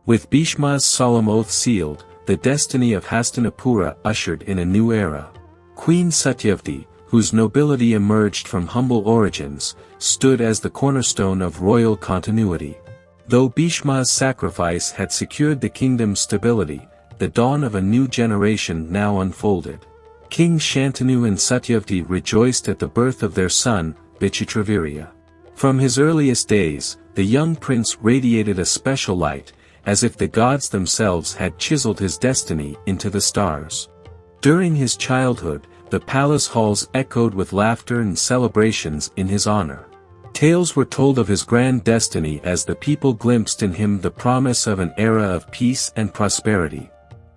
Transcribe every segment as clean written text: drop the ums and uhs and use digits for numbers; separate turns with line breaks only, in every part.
With Bhishma's solemn oath sealed, the destiny of Hastinapura ushered in a new era. Queen Satyavati, whose nobility emerged from humble origins, stood as the cornerstone of royal continuity. Though Bhishma's sacrifice had secured the kingdom's stability, the dawn of a new generation now unfolded. King Shantanu and Satyavati rejoiced at the birth of their son, Vichitravirya. From his earliest days, the young prince radiated a special light, as if the gods themselves had chiseled his destiny into the stars. During his childhood, the palace halls echoed with laughter and celebrations in his honor. Tales were told of his grand destiny as the people glimpsed in him the promise of an era of peace and prosperity.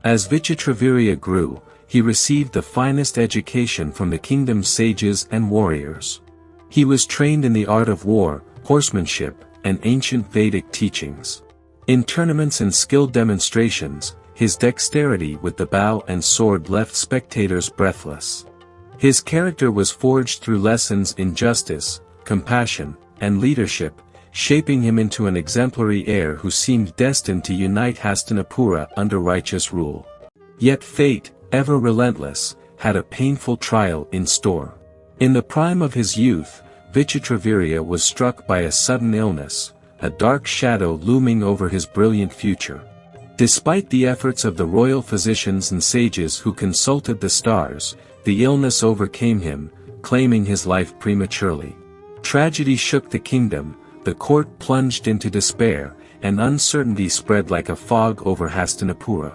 As Vichitravirya grew, he received the finest education from the kingdom's sages and warriors. He was trained in the art of war, horsemanship, and ancient Vedic teachings. In tournaments and skill demonstrations, his dexterity with the bow and sword left spectators breathless. His character was forged through lessons in justice, compassion, and leadership, shaping him into an exemplary heir who seemed destined to unite Hastinapura under righteous rule. Yet fate, ever relentless, had a painful trial in store. In the prime of his youth, Vichitravirya was struck by a sudden illness, a dark shadow looming over his brilliant future. Despite the efforts of the royal physicians and sages who consulted the stars, the illness overcame him, claiming his life prematurely. Tragedy shook the kingdom, the court plunged into despair, and uncertainty spread like a fog over Hastinapura.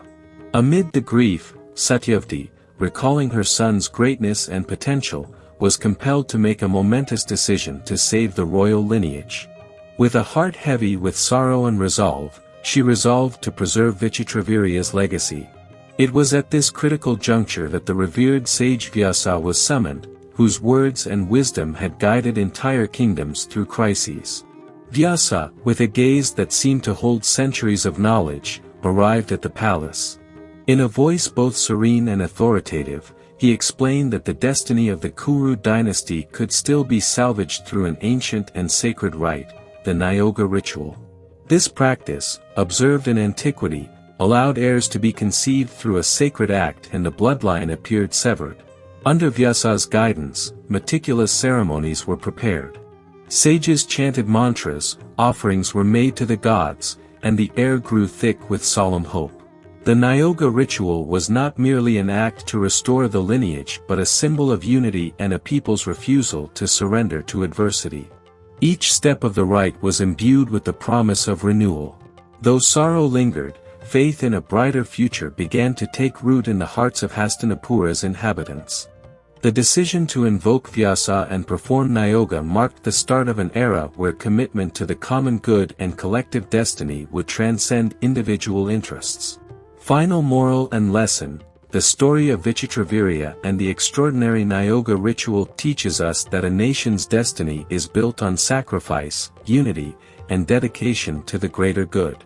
Amid the grief, Satyavati, recalling her son's greatness and potential, was compelled to make a momentous decision to save the royal lineage. With a heart heavy with sorrow and resolve, she resolved to preserve Vichitravirya's legacy. It was at this critical juncture that the revered sage Vyasa was summoned, whose words and wisdom had guided entire kingdoms through crises. Vyasa, with a gaze that seemed to hold centuries of knowledge, arrived at the palace. In a voice both serene and authoritative, he explained that the destiny of the Kuru dynasty could still be salvaged through an ancient and sacred rite, the Niyoga ritual. This practice, observed in antiquity, allowed heirs to be conceived through a sacred act and the bloodline appeared severed. Under Vyasa's guidance, meticulous ceremonies were prepared. Sages chanted mantras, offerings were made to the gods, and the air grew thick with solemn hope. The Niyoga ritual was not merely an act to restore the lineage but a symbol of unity and a people's refusal to surrender to adversity. Each step of the rite was imbued with the promise of renewal. Though sorrow lingered, faith in a brighter future began to take root in the hearts of Hastinapura's inhabitants. The decision to invoke Vyasa and perform Niyoga marked the start of an era where commitment to the common good and collective destiny would transcend individual interests. Final moral and lesson: the story of Vichitravirya and the extraordinary Niyoga ritual teaches us that a nation's destiny is built on sacrifice, unity, and dedication to the greater good.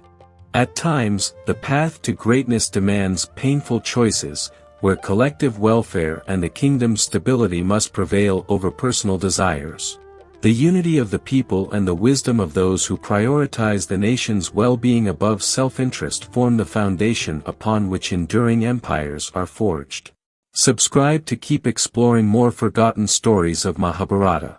At times, the path to greatness demands painful choices, where collective welfare and the kingdom's stability must prevail over personal desires. The unity of the people and the wisdom of those who prioritize the nation's well-being above self-interest form the foundation upon which enduring empires are forged. Subscribe to keep exploring more forgotten stories of Mahabharata.